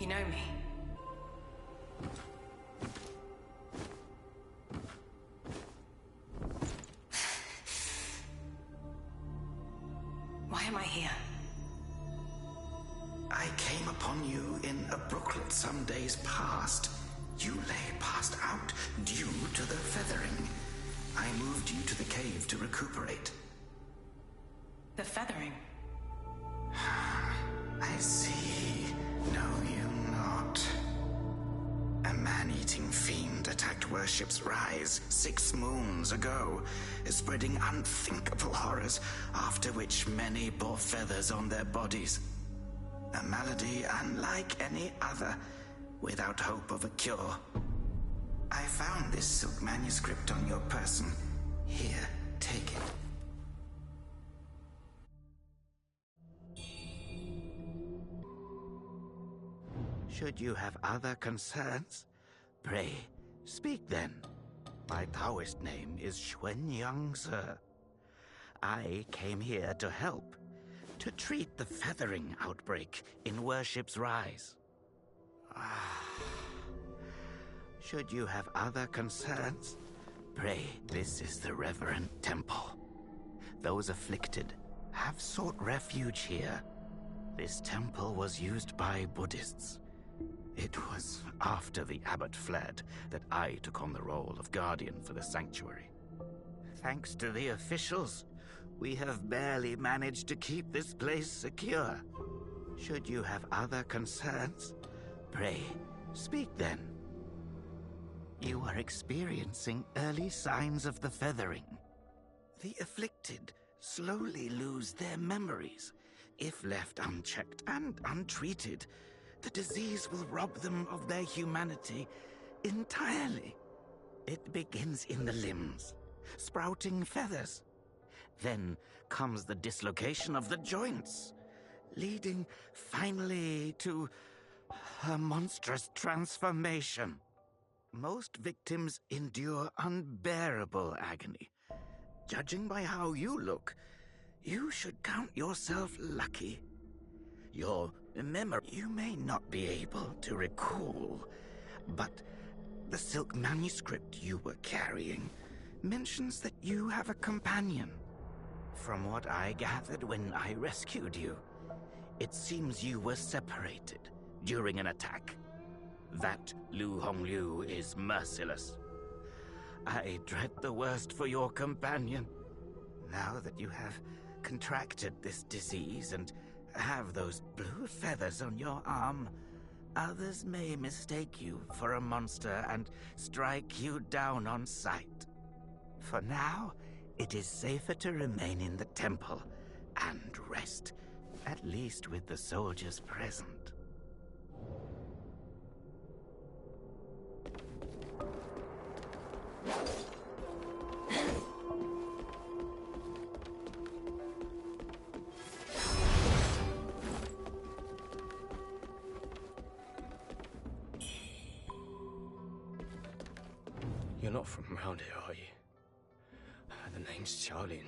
You know me. Why am I here? I came upon you in a brooklet some days past. You lay passed out due to the feathering. I moved you to the cave to recuperate. The feathering? I see. Know you not. A man-eating fiend attacked Worship's Rise 6 moons ago, spreading unthinkable horrors, after which many bore feathers on their bodies. A malady unlike any other, without hope of a cure. I found this silk manuscript on your person. Here, take it. Should you have other concerns, pray, speak then. My Taoist name is Lingze. I came here to help, to treat the feathering outbreak in Worship's Rise. Should you have other concerns, pray, this is the reverent temple. Those afflicted have sought refuge here. This temple was used by Buddhists. It was after the abbot fled that I took on the role of guardian for the sanctuary. Thanks to the officials, we have barely managed to keep this place secure. Should you have other concerns, pray, speak then. You are experiencing early signs of the feathering. The afflicted slowly lose their memories. If left unchecked and untreated, the disease will rob them of their humanity entirely. It begins in the limbs, sprouting feathers. Then comes the dislocation of the joints, leading finally to a monstrous transformation. Most victims endure unbearable agony. Judging by how you look, you should count yourself lucky. Your memory you may not be able to recall, but the silk manuscript you were carrying mentions that you have a companion. From what I gathered when I rescued you, it seems you were separated during an attack. That Lu Hongliu is merciless. I dread the worst for your companion. Now that you have contracted this disease and have those blue feathers on your arm, others may mistake you for a monster and strike you down on sight. For now, it is safer to remain in the temple and rest, at least with the soldiers present. You're not from around here, are you? The name's Xiaolin,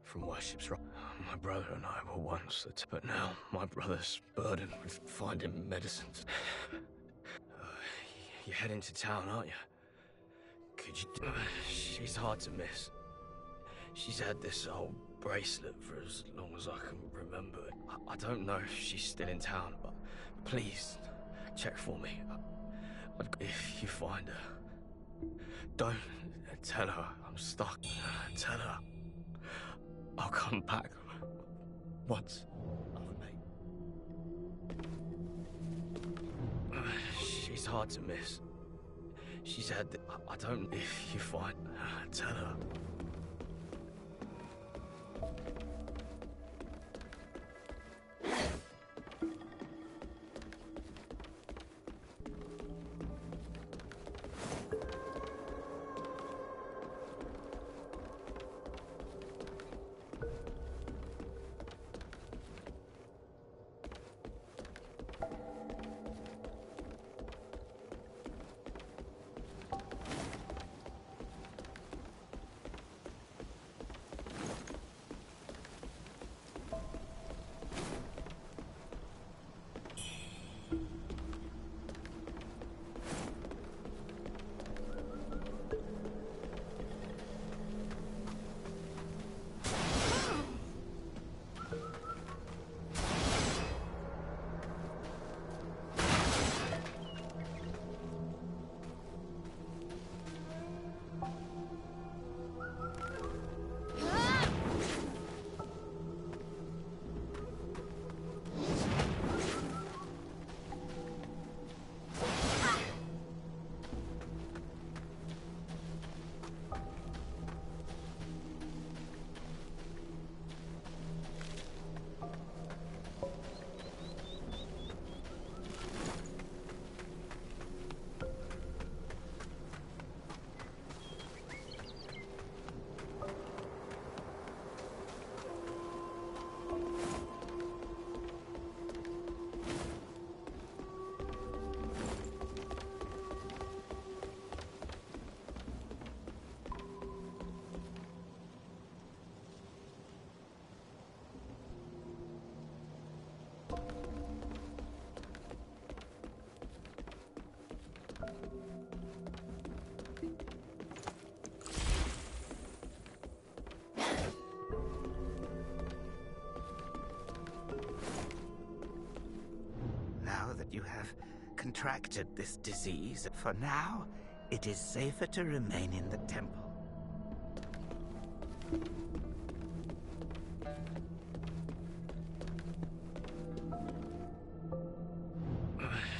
from Worship's Rise. My brother and I were once, but now my brother's burdened with finding medicines. You're heading to town, aren't you? Could you... she's hard to miss. She's had this old bracelet for as long as I can remember. I don't know if she's still in town, but please, check for me. If you find her, don't tell her I'm stuck. Tell her I'll come back once. She's hard to miss. She's had... I don't... If you find her, tell her. that you have contracted this disease. For now, it is safer to remain in the temple.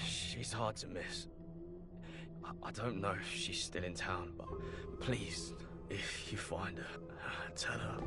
She's hard to miss. I don't know if she's still in town, but please, if you find her, tell her.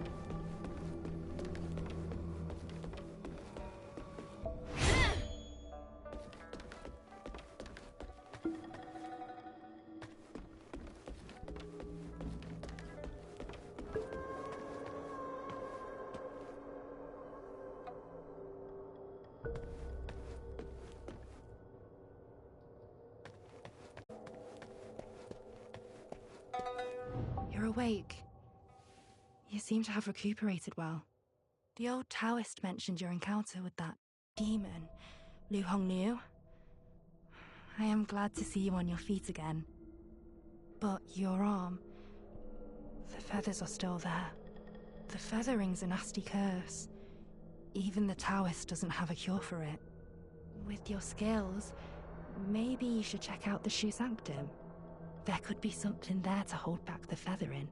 You're awake. You seem to have recuperated well. The old Taoist mentioned your encounter with that demon, Lu Hongniu. I am glad to see you on your feet again. But your arm... the feathers are still there. The feathering's a nasty curse. Even the Taoist doesn't have a cure for it. With your skills, maybe you should check out the Shu Sanctum. There could be something there to hold back the feathering.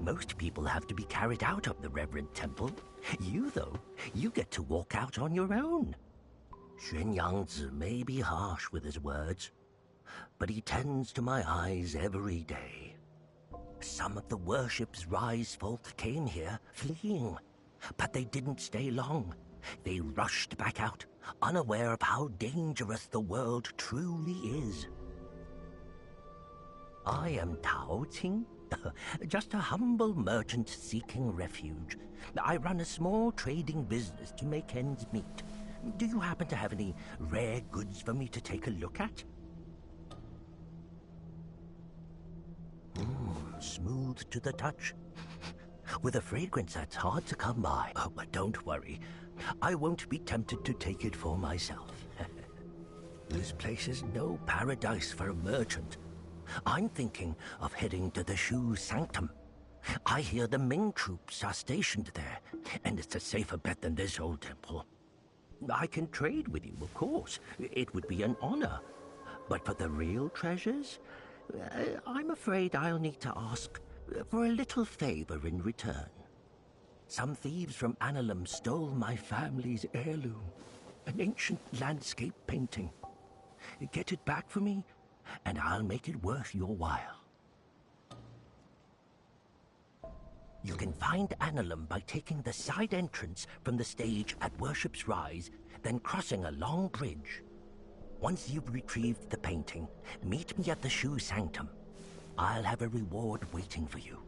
Most people have to be carried out of the Reverend Temple. You, though, you get to walk out on your own. Xuanyangzi may be harsh with his words, but he tends to my eyes every day. Some of the worship's rise folk came here fleeing, but they didn't stay long. They rushed back out, unaware of how dangerous the world truly is. I am Tao Ting, just a humble merchant seeking refuge. I run a small trading business to make ends meet. Do you happen to have any rare goods for me to take a look at? Smooth to the touch. With a fragrance that's hard to come by. Oh, but don't worry. I won't be tempted to take it for myself. This place is no paradise for a merchant. I'm thinking of heading to the Shu Sanctum. I hear the Ming troops are stationed there, and it's a safer bet than this old temple. I can trade with you, of course. It would be an honor. But for the real treasures, I'm afraid I'll need to ask for a little favor in return. Some thieves from Annalum stole my family's heirloom, an ancient landscape painting. Get it back for me, and I'll make it worth your while. You can find Annalum by taking the side entrance from the stage at Worship's Rise, then crossing a long bridge. Once you've retrieved the painting, meet me at the Shu Sanctum. I'll have a reward waiting for you.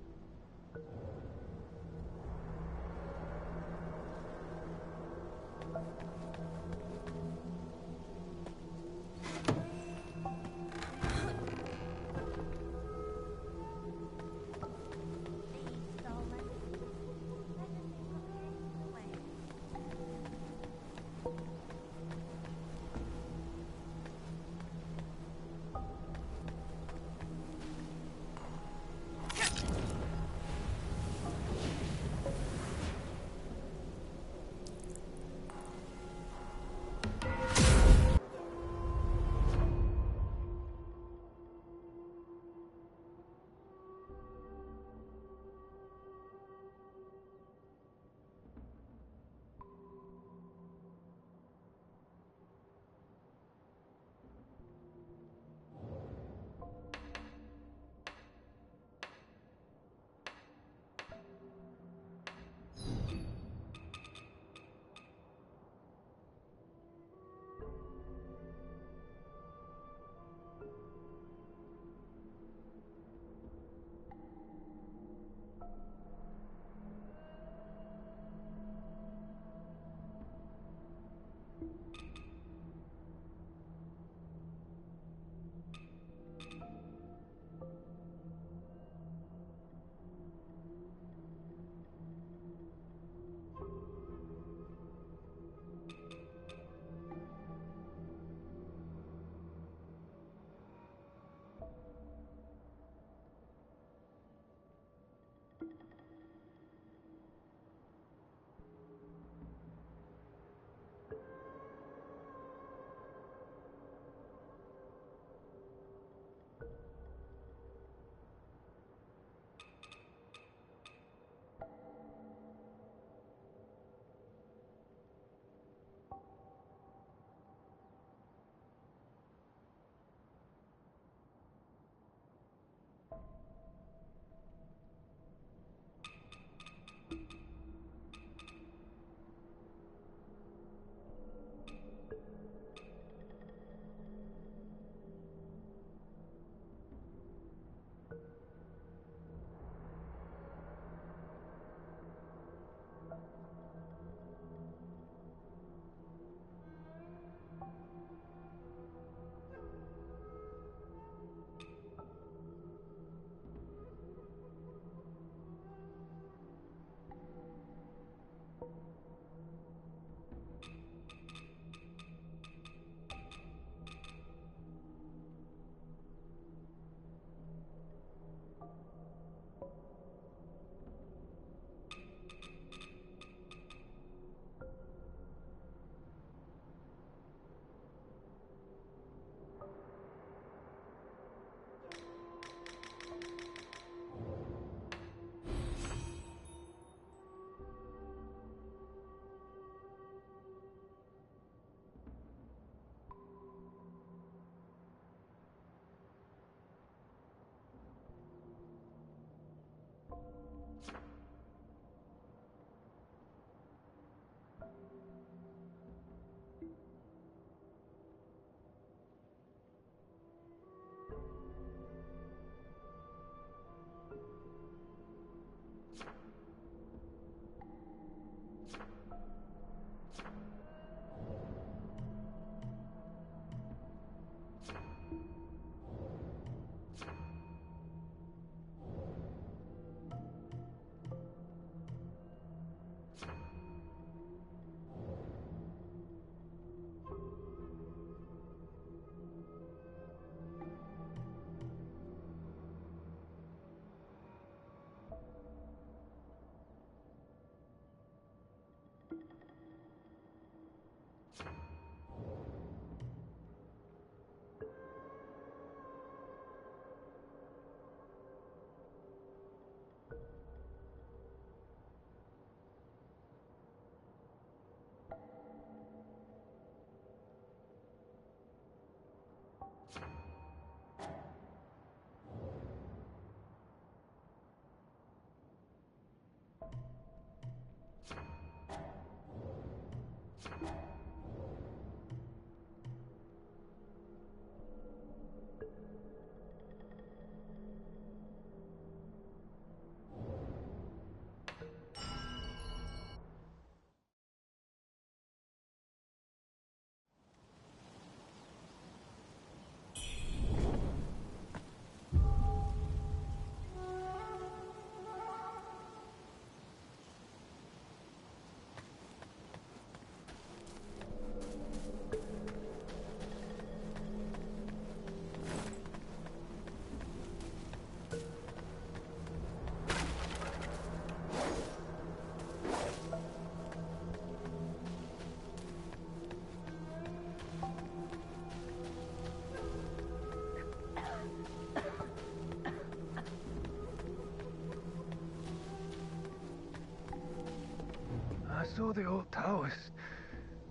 I saw the old Taoist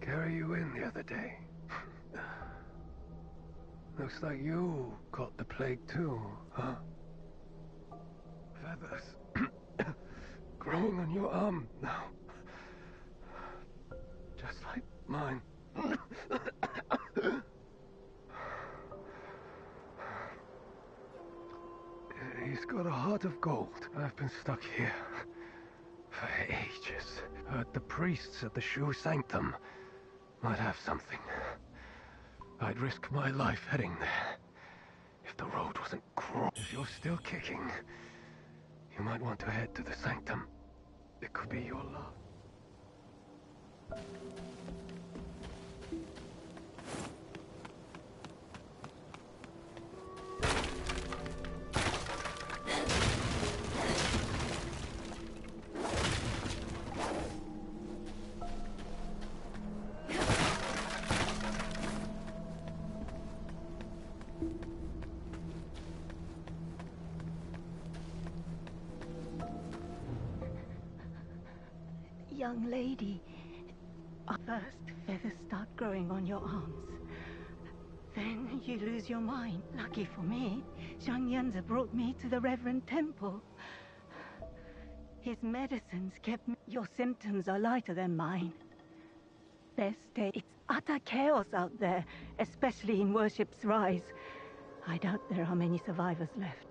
carry you in the other day. Looks like you caught the plague too, huh? Feathers growing on your arm now. Just like mine. He's got a heart of gold. I've been stuck here for ages. Heard the priests at the Shu Sanctum might have something. I'd risk my life heading there if the road wasn't crossed. If you're still kicking, you might want to head to the Sanctum. It could be your last. Young lady, first feathers start growing on your arms. Then you lose your mind. Lucky for me, Zhang Yanzi brought me to the Reverend Temple. His medicines kept me. Your symptoms are lighter than mine. Best stay. It's utter chaos out there, especially in Worship's Rise. I doubt there are many survivors left.